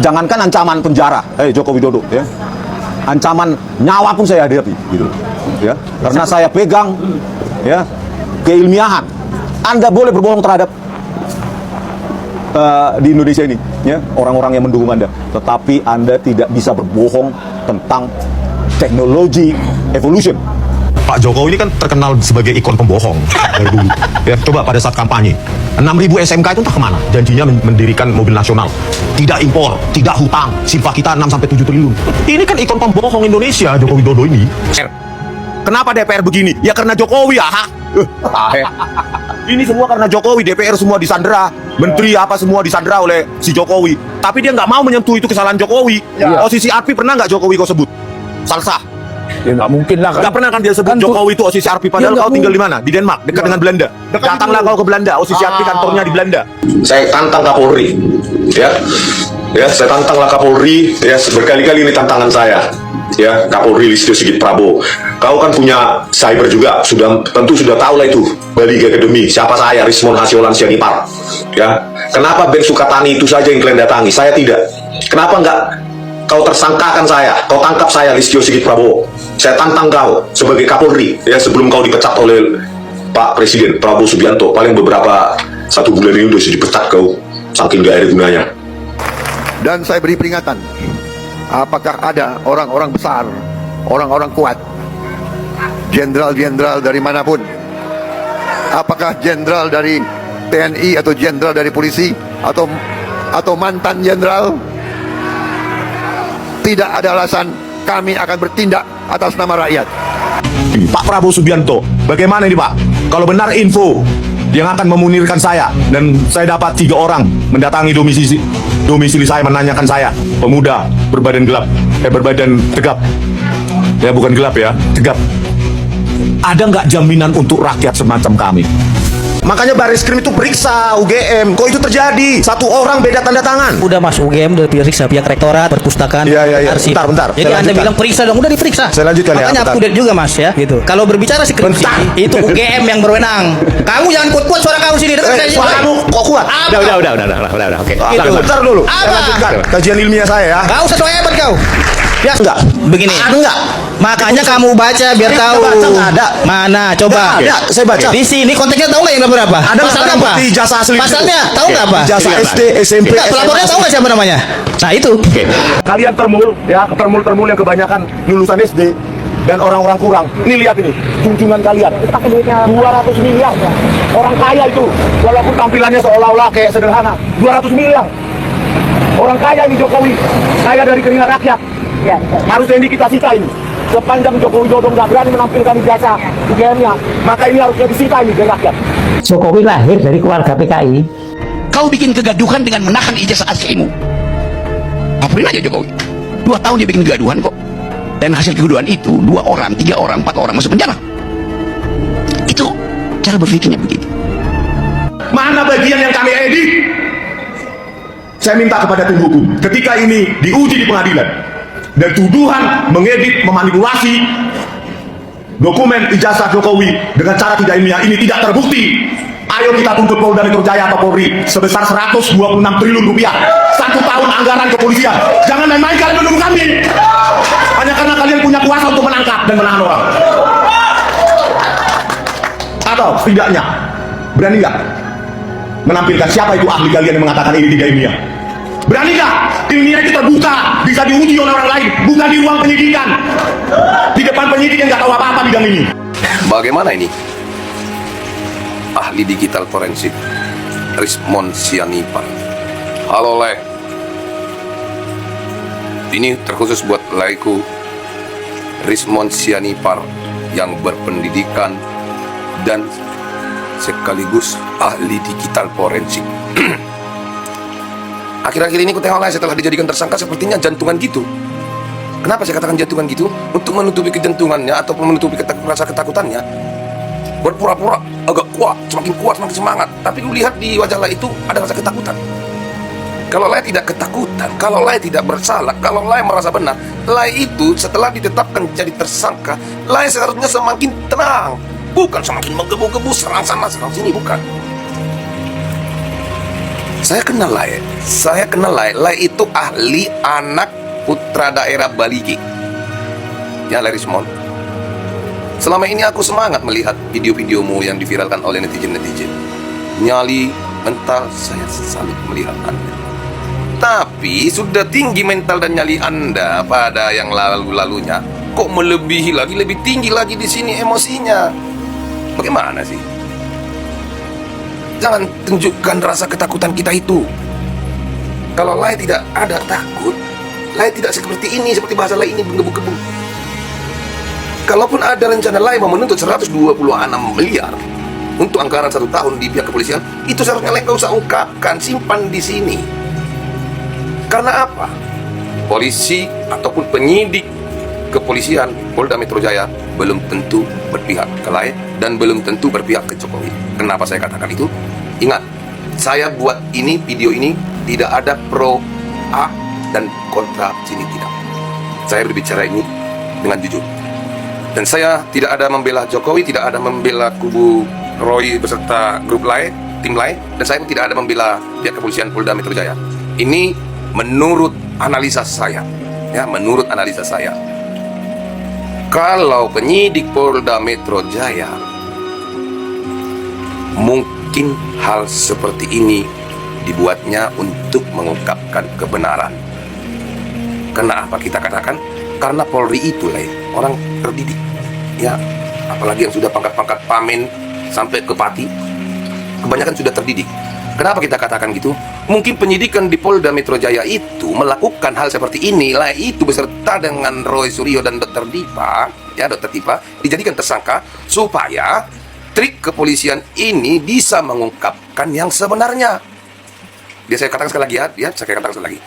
Jangankan ancaman penjara, Joko Widodo, ya, ancaman nyawa pun saya hadapi, gitu, ya, karena saya pegang, ya, keilmiahan. Anda boleh berbohong terhadap di Indonesia ini, ya, orang-orang yang mendukung Anda, tetapi Anda tidak bisa berbohong tentang teknologi evolution. Pak Jokowi ini kan terkenal sebagai ikon pembohong dari dulu. Ya, coba pada saat kampanye, 6.000 SMK itu entah kemana. Janjinya mendirikan mobil nasional, tidak impor, tidak hutang, silpa kita 6-7 triliun. Ini kan ikon pembohong Indonesia, Joko Widodo ini. Kenapa DPR begini? Ya karena Jokowi, Ini semua karena Jokowi, DPR semua disandera, menteri apa semua disandera oleh si Jokowi. Tapi dia nggak mau menyentuh itu kesalahan Jokowi. Posisi ARPI pernah nggak Jokowi kau sebut? Salsah. Ya nggak mungkin lah kan. Nggak pernah kan dia sebut kan Jokowi itu OSIS ARPI, padahal ya, kau tinggal di mana? Di Denmark, dekat dengan Belanda. Datanglah kau ke Belanda, OSIS ARPI kantornya di Belanda. Saya tantang Kapolri, ya, saya tantanglah Kapolri, ya, berkali-kali ini tantangan saya, ya, Kapolri Listio Sigit Prabowo. Kau kan punya cyber juga, tentu sudah tahu lah itu, Bali Academy, siapa saya, Rismon Hasiolan Sianipar, ya. Kenapa Ben Sukatani itu saja yang kalian datangi, saya tidak? Kenapa enggak kau tersangkakan saya, kau tangkap saya, Listio Sigit Prabowo? Saya tantang kau sebagai Kapolri, ya, sebelum kau dipecat oleh Pak Presiden Prabowo Subianto. Paling beberapa 1 bulan ini udah dipecat kau, saking gak ada gunanya. Dan saya beri peringatan, apakah ada orang-orang besar, orang-orang kuat, jenderal-jenderal dari manapun, apakah jenderal dari TNI atau jenderal dari polisi atau mantan jenderal, tidak ada alasan kami akan bertindak atas nama rakyat. Pak Prabowo Subianto, bagaimana ini Pak? Kalau benar info yang akan memunirkan saya, dan saya dapat 3 orang mendatangi domisili saya, menanyakan saya, pemuda berbadan gelap, berbadan tegap, ya bukan gelap ya, tegap. Ada nggak jaminan untuk rakyat semacam kami? Makanya Barreskrim itu periksa UGM. Kok itu terjadi? 1 orang beda tanda tangan. Udah Mas, UGM udah diperiksa pihak rektorat, perpustakaan, arsip. Bentar. Jadi Anda bilang periksa dong, udah diperiksa. Saya lanjutkan. Makanya update juga Mas ya, gitu. Kalau berbicara skripsi, itu UGM yang berwenang. Kamu jangan kuat-kuat suara kamu sini. Suaramu kok kuat? Udah, oke. Bentar dulu. Saya lanjutkan kajian ilmiah saya ya. Kau sesuai hebat kau. Ya enggak. Begini. Enggak. Makanya kamu baca biar tahu. Baca nggak ada. Mana? Coba. Ada. Saya baca. Di sini konteksnya tahu nggak yang berapa? Ada pasalnya apa? ijazah asli. Pasalnya tahu nggak apa? Ijazah SD, SMP. Pelapornya tahu nggak siapa namanya? Nah itu. Kalian termul yang kebanyakan lulusan SD dan orang-orang kurang. Ini lihat ini, junjungan kalian. 200 miliar. Orang kaya itu, walaupun tampilannya seolah-olah kayak sederhana, 200 miliar. Orang kaya ini Jokowi, kaya dari keringat rakyat. Harusnya ini kita sita ini. Sepanjang Jokowi Widodo nggak berani menampilkan ijazah UGM-nya, maka ini harusnya disita ini dari rakyat. Jokowi lahir dari keluarga PKI. Kau bikin kegaduhan dengan menahan ijazah aslimu. Laporin aja Jokowi. 2 tahun dia bikin kegaduhan kok. Dan hasil kegaduhan itu 2 orang, 3 orang, 4 orang masuk penjara. Itu cara berpikirnya begitu. Mana bagian yang kami edit? Saya minta kepada tim hukum, ketika ini diuji di pengadilan dan tuduhan mengedit, memanipulasi dokumen ijazah Jokowi dengan cara tidak ilmiah ini tidak terbukti, ayo kita tuntut Polda Metro Jaya atau Polri sebesar 126 triliun rupiah. 1 tahun anggaran kepolisian. Jangan main-main kalian mendukung kami hanya karena kalian punya kuasa untuk menangkap dan menahan orang. Atau setidaknya berani nggak menampilkan siapa itu ahli kalian yang mengatakan ini tidak ilmiah? Berani nggak? Ilmiah itu terbuka, bisa diuji oleh orang lain, bukan di ruang penyidikan, di depan penyidik yang nggak tahu apa-apa bidang ini. Bagaimana ini? Ahli digital forensik Rismon Sianipar. Halo Le. Ini terkhusus buat Leku Rismon Sianipar yang berpendidikan dan sekaligus ahli digital forensik. Akhir-akhir ini ku tengok setelah dijadikan tersangka sepertinya jantungan gitu. Kenapa saya katakan jantungan gitu? Untuk menutupi kejantungannya atau menutupi rasa ketakutannya, berpura-pura agak kuat, semakin semangat. Tapi ku lihat di wajah Lai itu ada rasa ketakutan. Kalau Lai tidak ketakutan, kalau Lai tidak bersalah, kalau Lai merasa benar, Lai itu setelah ditetapkan jadi tersangka, Lai seharusnya semakin tenang, bukan semakin menggebu-gebu, serang sana serang sini, bukan. Saya kenal Lai. Saya kenal Lai. Lai itu ahli anak putra daerah Baligi. Ya, Lai Rismon. Selama ini aku semangat melihat video-videomu yang diviralkan oleh netizen-netizen. Nyali mental, saya salut melihat Anda. Tapi sudah tinggi mental dan nyali Anda pada yang lalu-lalunya. Kok melebihi lagi, lebih tinggi lagi di sini emosinya? Bagaimana sih? Jangan tunjukkan rasa ketakutan kita itu. Kalau Lai tidak ada takut, Lai tidak seperti ini, seperti bahasa Lai ini menggebu-gebu. Kalaupun ada rencana Lai mau menuntut 126 miliar untuk anggaran 1 tahun di pihak kepolisian, itu seharusnya Lai nggak usah ungkapkan, simpan di sini. Karena apa? Polisi ataupun penyidik kepolisian Polda Metro Jaya belum tentu berpihak ke Lai dan belum tentu berpihak ke Jokowi. Kenapa saya katakan itu? Ingat, saya buat ini, video ini tidak ada pro A dan kontra sini, tidak. Saya berbicara ini dengan jujur. Dan saya tidak ada membela Jokowi, tidak ada membela kubu Roy beserta grup Lai, tim Lai, dan saya pun tidak ada membela pihak kepolisian Polda Metro Jaya. Ini menurut analisa saya, ya, menurut analisa saya. Kalau penyidik Polda Metro Jaya mungkin hal seperti ini dibuatnya untuk mengungkapkan kebenaran. Kenapa kita katakan? Karena Polri itu orang terdidik, ya, apalagi yang sudah pangkat-pangkat pamen sampai ke pati, kebanyakan sudah terdidik. Kenapa kita katakan gitu? Mungkin penyidikan di Polda Metro Jaya itu melakukan hal seperti ini, itu beserta dengan Roy Suryo dan Dr. Dipa, ya, Dr. Dipa dijadikan tersangka supaya trik kepolisian ini bisa mengungkapkan yang sebenarnya. Dia saya katakan sekali lagi, ya, saya katakan sekali lagi.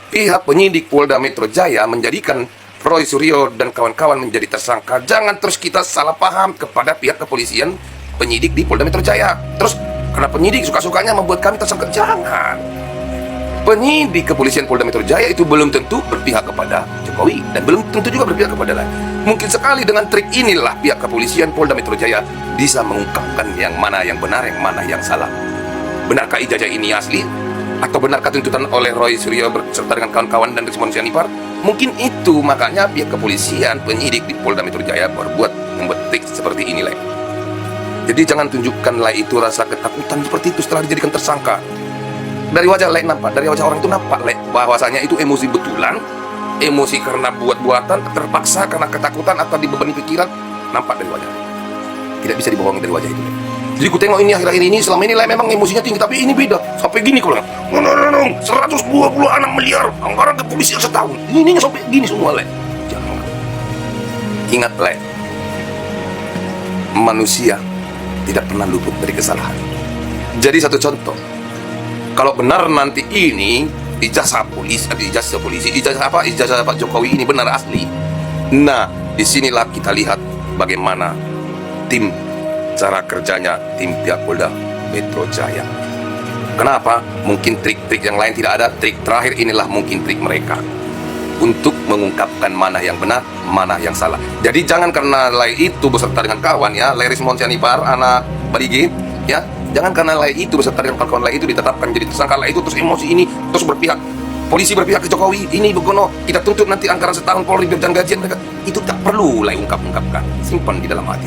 Pihak penyidik Polda Metro Jaya menjadikan Roy Suryo dan kawan-kawan menjadi tersangka. Jangan terus kita salah paham kepada pihak kepolisian penyidik di Polda Metro Jaya. Terus karena penyidik suka-sukanya membuat kami tersangka. Jangan. Penyidik kepolisian Polda Metro Jaya itu belum tentu berpihak kepada Jokowi dan belum tentu juga berpihak kepada lain. Mungkin sekali dengan trik inilah pihak kepolisian Polda Metro Jaya bisa mengungkapkan yang mana yang benar, yang mana yang salah. Benarkah ijazah ini asli? Atau benarkah tuntutan oleh Roy Suryo beserta dengan kawan-kawan dan Rismon Sianipar? Mungkin itu makanya pihak kepolisian penyidik di Polda Metro Jaya membuat trik seperti ini, Lai. Jadi jangan tunjukkan Lai itu rasa ketakutan seperti itu setelah dijadikan tersangka. Dari wajah Lai nampak, dari wajah orang itu nampak, Lai, bahwasanya itu emosi betulan, emosi karena buat-buatan, terpaksa karena ketakutan atau dibebani pikiran, nampak dari wajah. Tidak bisa dibohongi dari wajah itu, Lai. Jadi ku tengok ini akhir-akhir ini, selama ini Lai memang emosinya tinggi, tapi ini beda. Sampai gini kau bilang, 126 miliar anggaran kepolisian setahun. Ini sampai gini semua, Lai. Jangan. Ingat, Lai, manusia tidak pernah luput dari kesalahan. Jadi satu contoh, kalau benar nanti ini ijazah polisi, ijazah Pak Jokowi ini benar asli. Nah, disinilah kita lihat bagaimana cara kerjanya tim pihak Polda Metro Jaya. Kenapa? Mungkin trik-trik yang lain tidak ada. Trik terakhir inilah mungkin trik mereka untuk mengungkapkan mana yang benar, mana yang salah. Jadi jangan karena Lai itu beserta dengan kawan, ya, Lai Rismon Sianipar, anak Baligi, ya, jangan karena Lai itu beserta dengan kawan Lai itu ditetapkan jadi tersangka, Lai itu terus emosi ini, terus berpihak. Polisi berpihak ke Jokowi, ini begono, kita tuntut nanti anggaran setahun Polri dan gajian mereka. Itu tak perlu Lai ungkapkan, simpan di dalam hati.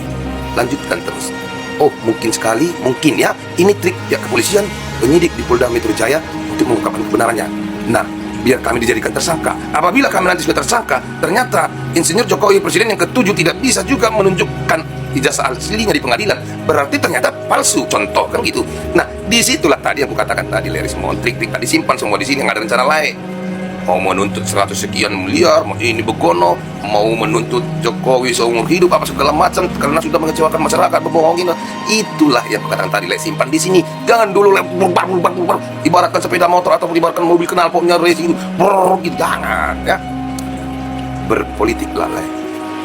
Lanjutkan terus. Oh, mungkin sekali, mungkin ya, ini trik pihak kepolisian, penyidik di Polda Metro Jaya untuk mengungkapkan kebenarannya. Nah, biar kami dijadikan tersangka. Apabila kami nanti sudah tersangka, ternyata Insinyur Jokowi Presiden yang ke-7 tidak bisa juga menunjukkan ijazah aslinya di pengadilan, berarti ternyata palsu, contoh kan gitu. Nah, disitulah tadi yang aku katakan tadi, Leris, mohon trik-trik tadi simpan semua di sini, nggak ada rencana lain. Mau menuntut 100 sekian miliar, mau ini begono, mau menuntut Jokowi seumur hidup apa segala macam karena sudah mengecewakan masyarakat, berbohongin. Itulah yang aku katakan tadi, simpan di sini. Jangan dulu bulbar, ibaratkan sepeda motor atau ibaratkan mobil knalpotnya racing gitu, gitu, jangan, ya. Berpolitiklah,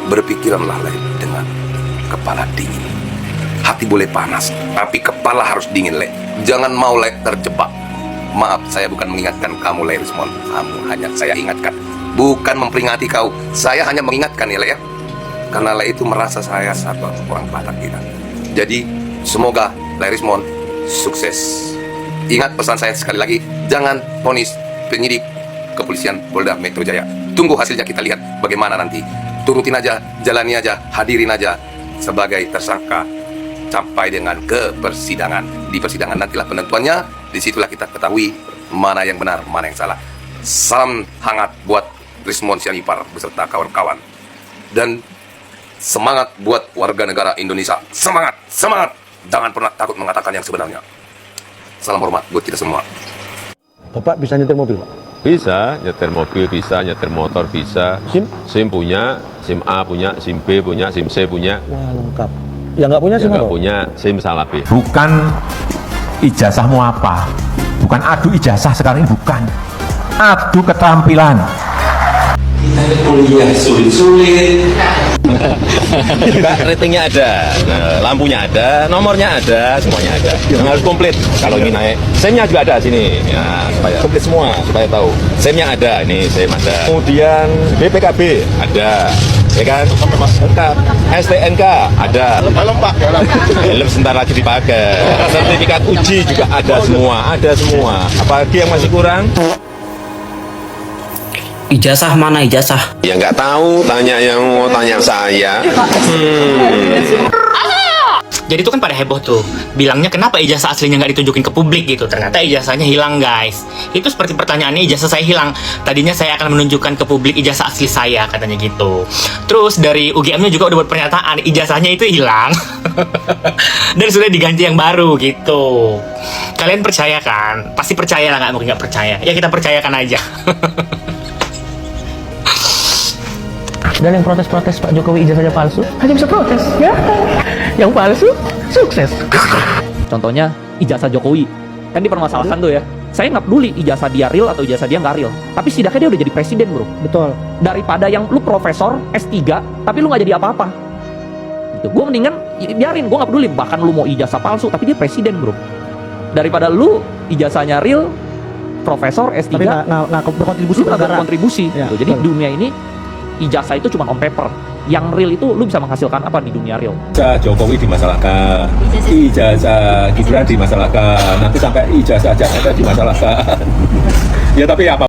berpikiranlah dengan kepala dingin. Hati boleh panas, tapi kepala harus dingin, Jangan mau terjebak. Maaf, saya bukan mengingatkan kamu, Lai Rismon. Kamu hanya saya ingatkan, bukan memperingati kau. Saya hanya mengingatkan, ya. Karena Lai itu merasa saya satu orang Batak kita. Jadi semoga Lai Rismon sukses. Ingat pesan saya sekali lagi, jangan vonis penyidik kepolisian Polda Metro Jaya. Tunggu hasilnya, kita lihat bagaimana nanti. Turutin aja, jalani aja, hadirin aja sebagai tersangka sampai dengan ke persidangan. Di persidangan nantilah penentuannya, disitulah kita ketahui mana yang benar, mana yang salah. Salam hangat buat Rismond Sianipar beserta kawan-kawan. Dan semangat buat warga negara Indonesia. Semangat, semangat. Jangan pernah takut mengatakan yang sebenarnya. Salam hormat buat kita semua. Bapak bisa nyetir mobil, Pak? Bisa, nyetir mobil bisa, nyetir motor bisa. SIM? SIM punya, SIM A punya, SIM B punya, SIM C punya. Wah, lengkap. Yang nggak punya Yang SIM nggak apa? punya, SIM salah B. Bukan ijazahmu apa, bukan adu ijazah sekarang ini, bukan adu keterampilan. Kita kuliah sulit-sulit. Ratingnya ada, lampunya ada, nomornya ada, semuanya ada. Yang harus komplit kalau ingin naik. SIM-nya juga ada sini, ya, supaya komplit semua, supaya tahu. SIM-nya ada, ini SIM ada. Kemudian BPKB ada, ya kan? Lengkap. STNK ada. Helm sebentar lagi dipakai. Sertifikat uji juga ada semua, Apalagi yang masih kurang? Ijazah mana ijazah? Ya nggak tahu, tanya yang mau tanya saya. Jadi itu kan pada heboh tuh, bilangnya kenapa ijazah aslinya nggak ditunjukin ke publik gitu. Ternyata ijazahnya hilang, guys. Itu seperti pertanyaannya, ijazah saya hilang. Tadinya saya akan menunjukkan ke publik ijazah asli saya, katanya gitu. Terus dari UGM-nya juga udah buat pernyataan, ijazahnya itu hilang. Dan sudah diganti yang baru gitu. Kalian percaya kan? Pasti percaya lah, nggak mungkin nggak percaya. Ya kita percayakan aja. Dan yang protes-protes Pak Jokowi ijazahnya palsu, hanya bisa protes, ya. Yang palsu, sukses. Contohnya ijazah Jokowi. Kan dipermasalahkan tuh ya. Saya nggak peduli ijazah dia real atau ijazah dia nggak real. Tapi setidaknya dia udah jadi presiden, bro. Betul. Daripada yang lu profesor S3, tapi lu nggak jadi apa-apa. Gitu. Gue mendingan biarin, gue nggak peduli. Bahkan lu mau ijazah palsu, tapi dia presiden, bro. Daripada lu ijazahnya real, profesor S3, Tapi nggak berkontribusi lu nggak negara. berkontribusi. Ya, gitu. Jadi betul. dunia ini ijazah itu cuma on paper. Yang real itu lu bisa menghasilkan apa di dunia real? Ijazah Jokowi dimasalahkan, ijazah Gibran dimasalahkan, nanti sampai ijazah Jakarta dimasalahkan. Ya tapi apa?